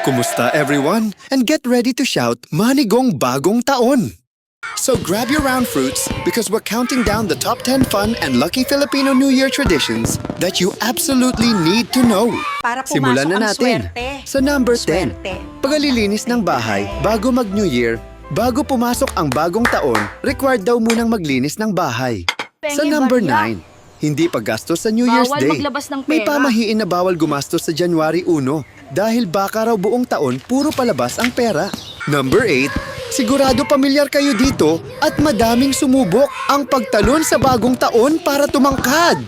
Kumusta everyone? And get ready to shout Manigong Bagong Taon! So grab your round fruits because we're counting down the top 10 fun and lucky Filipino New Year traditions that you absolutely need to know. Para pumasok Simulan na ang natin swerte. sa number 10. Swerte. Pagalilinis ng bahay bago mag-New Year, bago pumasok ang bagong taon, required daw munang maglinis ng bahay. Sa number 9, hindi paggastos sa New Year's Bawal Day. maglabas ng May pera. pamahiin na bawal gumastos sa January 1 dahil baka raw buong taon puro palabas ang pera. Number 8, sigurado pamilyar kayo dito at madaming sumubok ang pagtalon sa bagong taon para tumangkad.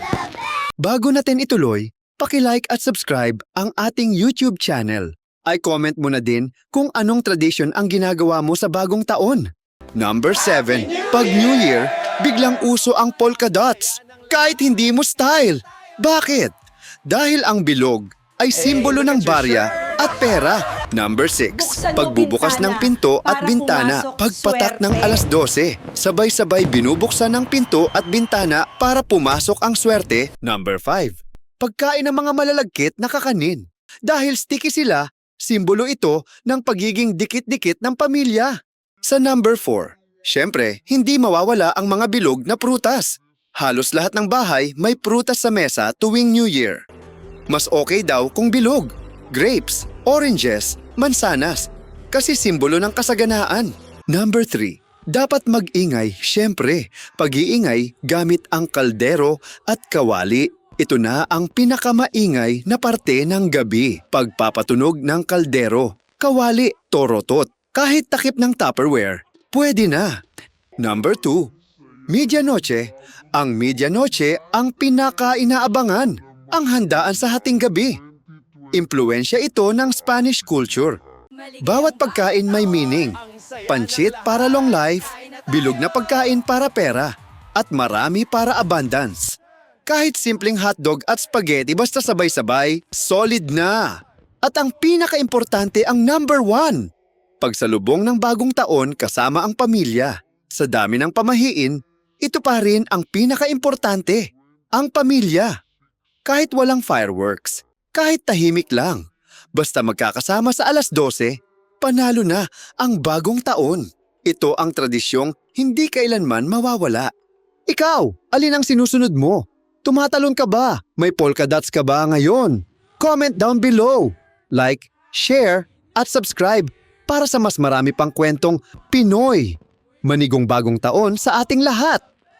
Bago natin ituloy, paki-like at subscribe ang ating YouTube channel. Ay comment mo na din kung anong tradisyon ang ginagawa mo sa bagong taon. Number 7, pag New Year, biglang uso ang polka dots. Kahit hindi mo style. Bakit? Dahil ang bilog ay simbolo ng barya at pera. Number 6, pagbubukas ng pinto at bintana pagpatak ng alas 12. Sabay-sabay binubuksan ng pinto at bintana para pumasok ang swerte. Number 5, pagkain ng mga malalagkit na kakanin. Dahil sticky sila, simbolo ito ng pagiging dikit-dikit ng pamilya. Sa number 4, syempre, hindi mawawala ang mga bilog na prutas. Halos lahat ng bahay may prutas sa mesa tuwing New Year. Mas okay daw kung bilog, grapes, oranges, mansanas, kasi simbolo ng kasaganaan. Number 3, dapat mag-ingay, syempre. Pag-iingay gamit ang kaldero at kawali. Ito na ang pinakamaingay na parte ng gabi. Pagpapatunog ng kaldero, kawali, torotot. Kahit takip ng Tupperware, pwede na. Number 2, Medianoche. Ang medianoche ang pinaka-inaabangan, ang handaan sa hating gabi. Impluwensya ito ng Spanish culture. Bawat pagkain may meaning. Pansit para long life, bilog na pagkain para pera, at marami para abundance. Kahit simpleng hotdog at spaghetti basta sabay-sabay, solid na. At ang pinaka-importante ang number 1. Pagsalubong ng bagong taon kasama ang pamilya. Sa dami ng pamahiin, ito pa rin ang pinaka-importante, ang pamilya. Kahit walang fireworks, kahit tahimik lang, basta magkakasama sa alas 12, panalo na ang bagong taon. Ito ang tradisyong hindi kailanman mawawala. Ikaw, alin ang sinusunod mo? Tumatalon ka ba? May polka dots ka ba ngayon? Comment down below. Like, share, at subscribe para sa mas marami pang kwentong Pinoy. Manigong bagong taon sa ating lahat!